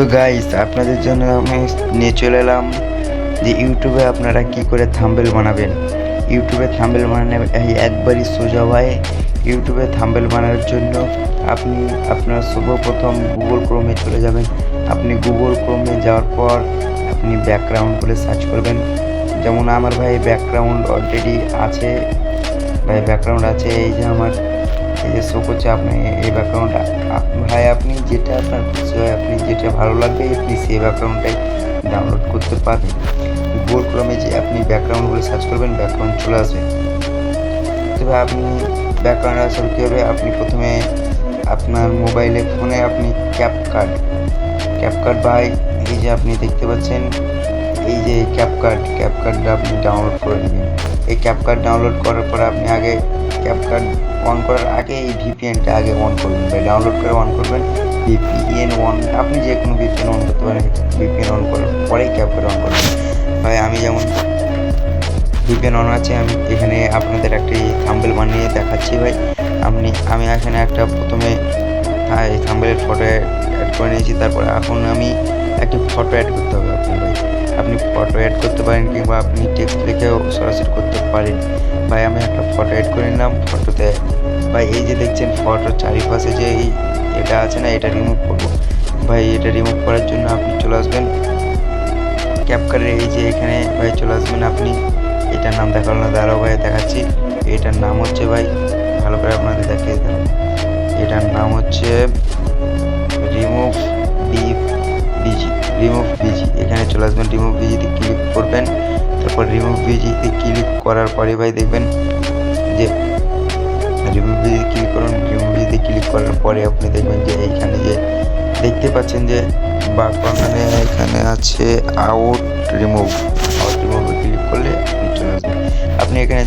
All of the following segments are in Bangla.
তো গাইস, আপনাদের জন্য আমি নিয়ে চলে এলাম যে ইউটিউবে আপনারা কি করে থাম্বনেল বানাবেন। ইউটিউবে থাম্বনেল বানানো একবারই সোজা হয়। ইউটিউবে থাম্বনেল বানানোর জন্য আপনি আপনার সর্বপ্রথম গুগল ক্রোমে চলে যাবেন। আপনি গুগল ক্রোমে যাওয়ার পর আপনি ব্যাকগ্রাউন্ড বলে সার্চ করবেন। যেমন আমার ভাই ব্যাকগ্রাউন্ড অলরেডি আছে, ভাই ব্যাকগ্রাউন্ড আছে। এই যে আমার এই যে শো করছে আপনি এই ব্যাকগ্রাউন্ড ভাই, আপনি যেটা আপনার খুশি হয়, আপনি যেটা ভালো লাগবে আপনি সেই ব্যাকগ্রাউন্ডটাই ডাউনলোড করতে পারবেন। গুগল ক্রোমে যে আপনি ব্যাকগ্রাউন্ড বলে সার্চ করবেন, ব্যাকগ্রাউন্ড চলে আসবে। তবে আপনি ব্যাকগ্রাউন্ড আসার কী হবে, আপনি প্রথমে আপনার মোবাইলে ফোনে আপনি ক্যাপকাট ভাই এই যে আপনি দেখতে পাচ্ছেন, এই যে ক্যাপকাটটা আপনি ডাউনলোড করে নেবেন। এই ক্যাপকাট ডাউনলোড করার পরে আপনি আগে ক্যাপকাট অন করার আগে এই ভিপিএনটা আগে অন করবেন ভাই, ডাউনলোড করে অন করবেন। ভিপিএন অন, আপনি যে কোনো ভিপিএন অন করতে পারেন। ভিপিএন অন করার পরেই ক্যাপকাট অন করবেন ভাই। আমি যেমন ভিপিএন অন আছে, আমি এখানে আপনাদের একটি থাম্বনেল বানিয়ে দেখাচ্ছি ভাই। আমি এখানে একটা প্রথমে থাম্বনেলের ফটো অ্যাড করে নিয়েছি। তারপরে এখন আমি একটি ফটো অ্যাড করতে হবে আপনার ভাই। আপনি ফটো অ্যাড করতে পারেন কিংবা আপনি টেক্সট লিখেও সরাসরি করতে পারেন ভাই। আমি একটা ফটো অ্যাড করে নিলাম। ফটোতে ভাই এই যে দেখছেন ফটোর চারিপাশে যে এটা আছে না, এটা রিমুভ করবো ভাই। এটা রিমুভ করার জন্য আপনি চলে আসবেন ক্যাপকাটের এই যে এখানে ভাই চলে আসবেন। আপনি এটার নাম দেখালো না, দাঁড়াও ভাই দেখাচ্ছি। এটার নাম হচ্ছে ভাই, ভালো করে আপনাদের দেখিয়ে দিলাম, এটার নাম হচ্ছে রিমুভ বিজি। এখানে চলে আসবেন, রিমুভ বিজিতে ক্লিক করবেন। তারপর রিমুভ বিজিতে ক্লিক করার পরে ভাই দেখবেন যে রিমুভ বিজি ক্লিক করুন। রিমুভ বিজিতে ক্লিক করার পরে আপনি দেখবেন যে এইখানে যে দেখতে পাচ্ছেন যে বাটনে এখানে আছে আউট রিমুভে ক্লিক করলে আপনি চলে আসবেন। আপনি এখানে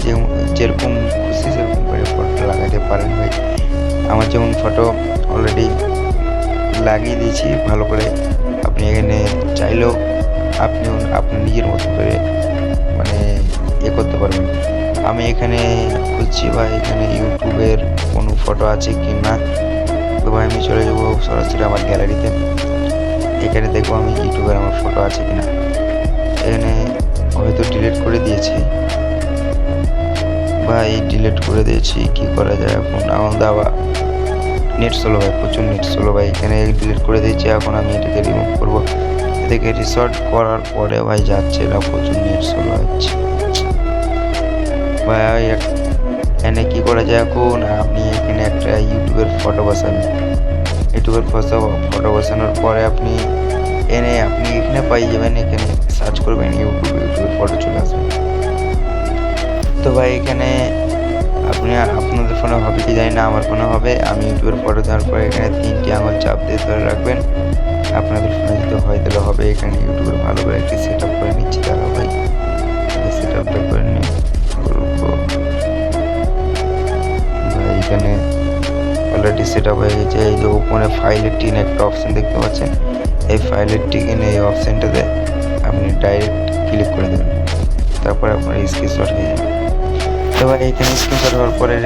যেরকম খুশি সেরকম করে ফটো লাগাতে পারেন ভাই। আমার যেমন ফটো অলরেডি লাগিয়ে দিয়েছি ভালো করে, আপনি এখানে চাইলেও আপনি আপনার নিজের মতো করে মানে করতে পারবেন। আমি এখানে খুঁজছি ভাই এখানে ইউটিউবের কোনো ফটো আছে কি না। তো ভাই আমি চলে যাবো সরাসরি আমার গ্যালারিতে। এখানে দেখবো আমি ইউটিউবের আমার ফটো আছে কিনা। এখানে হয়তো ডিলিট করে দিয়েছি ভাই, ডিলিট করে দিয়েছি। কি করা যায় এখন? আমাদের আবার নেট স্লো ভাই, প্রচুর নেট স্লো ভাই। এখানে ডিলিট করে দিয়েছি। এখন আমি এটাকে রিমুভ করবো। এটাকে রিসর্ট করার পরে ভাই যাচ্ছে, এটা প্রচুর নেট স্লো হচ্ছে ভাই। এখানে কি করা যায় এখন? আপনি এখানে একটা ইউটিউবের ফটো বসাবেন। ইউটিউবের ফটো বসানোর পরে আপনি এখানে পাই যাবেন। এখানে সার্চ করবেন ইউটিউবের ফটো চলে আসবে। তো ভাই এখানে আপনাদের ফোনে হবে কি জানি না, আমার ফোনে হবে। আমি ইউটিউবের ফটো দেওয়ার পরে এখানে 3টি আঙুল চাপ দিয়ে ধরে রাখবেন। আপনাদের ফোনে যদি হয় তাহলে হবে। এখানে ইউটিউবের ভালো করে একটি সেট আপ করে নিচ্ছি, তারা ভাই সেট আপটা করে নিই ভাই। এখানে অলরেডি সেট আপ হয়ে গেছে। এই যে উপরে ফাইলের টিন একটা অপশান দেখতে পাচ্ছেন, এই ফাইলের টিন এই অপশানটাতে আপনি ডাইরেক্ট ক্লিক করে দেবেন। তারপরে আপনার স্ক্রিনশট হয়ে যাবে। তো ভাই এখানে স্ক্রিনশট হওয়ার পরে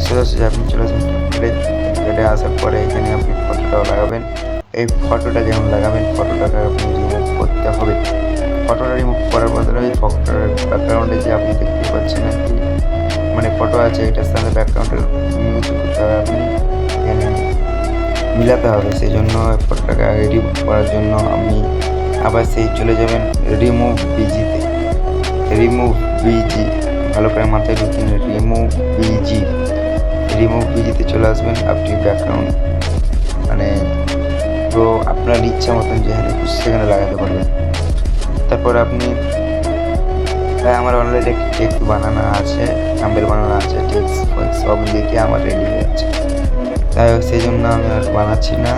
সোজাসুজি আপনি চলে আসবেন এটা আসার পরে এখানে আপনি ফটোটাও লাগাবেন। এই ফটোটা যেমন লাগাবেন, ফটোটাকে আপনি রিমুভ করতে হবে। ফটোটা রিমুভ করার বদলে ওই ফটোটার ব্যাকগ্রাউন্ডে যে আপনি দেখতে পাচ্ছেন আর কি মানে ফটো আছে, এটার সাথে ব্যাকগ্রাউন্ডের মিউজিক করতে হবে, আপনি এখানে মিলাতে হবে। সেই জন্য ফটোটাকে আগে রিমুভ করার জন্য আপনি আবার সেই চলে যাবেন রিমুভ বিজি, ভালো করে মাথায় ঢুকিয়ে রিমুভ বিজিতে চলে আসবেন। আপনি ব্যাকগ্রাউন্ড মানে তো আপনার ইচ্ছা মতন যেখানে খুশি সেখানে লাগাতে পারবেন। তারপর আপনি আমার অলরেডি একটি টেক্সট বানানো আছে, থাম্বনেল বানানো আছে, টেক্সট সব লিখে আমার রেডি হয়ে আছে। তাই হোক সেই জন্য আমি আর বানাচ্ছি না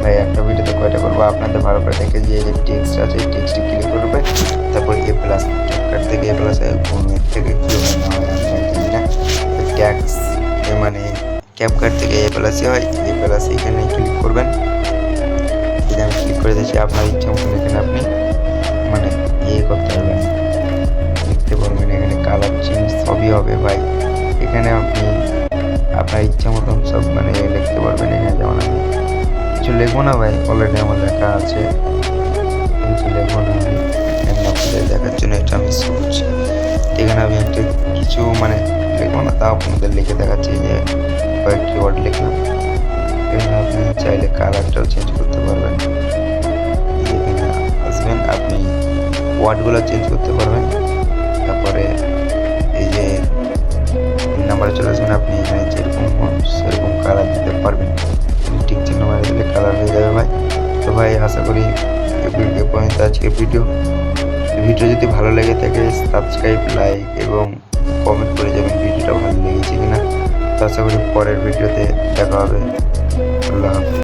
ভাই। একটা ভিডিওতে কয়টা করবো আপনাদের ভালো করে দেখে যে টেক্সট আছে, এই টেক্সটে ক্লিক করবে। তারপর A+ ক্যাপকাট থেকে A+ কোনো থেকে কী হয় না হয় আমি জানি না। ট্যাক্স মানে ক্যাপকাট থেকে A+ হয়। A+ এখানে ক্লিক করবেন। আমি ক্লিক করে দিয়েছি। আপনার ইচ্ছা মতন এখানে আপনি মানে করতে পারবেন, লিখতে পারবেন। এখানে কালার চেঞ্জ সবই হবে ভাই। এখানে আপনি আপনার ইচ্ছা মতন সব মানে লিখতে পারবেন। এখানে যেমন আমি কিছু লিখবো না ভাই, অলরেডি আমার লেখা আছে। কিছু মানে লিখবো না, তাও আপনাদের লিখে দেখাচ্ছি যে কয়েকটি ওয়ার্ড লিখলাম। এখানে আপনি চাইলে কালারটাও চেঞ্জ করতে পারবেন, এখানে আসবেন আপনি ওয়ার্ডগুলো চেঞ্জ করতে পারবেন। তারপরে এই যে নাম্বারে চলে আসবেন, আপনি এখানে যেরকম সেরকম কালার দিতে পারবেন। টিক চিহ্ন মারে দিলে কালার হয়ে যাবে ভাই। তো ভাই আশা করি এ পর্যন্ত আজকের ভিডিও যদি ভালো লেগে থাকে সাবস্ক্রাইব, লাইক এবং কমেন্ট করে যাবেন ভিডিওটা ভালো লেগেছে কিনা। তো আশা করি পরের ভিডিওতে দেখা হবে। আল্লাহ হাফেজ।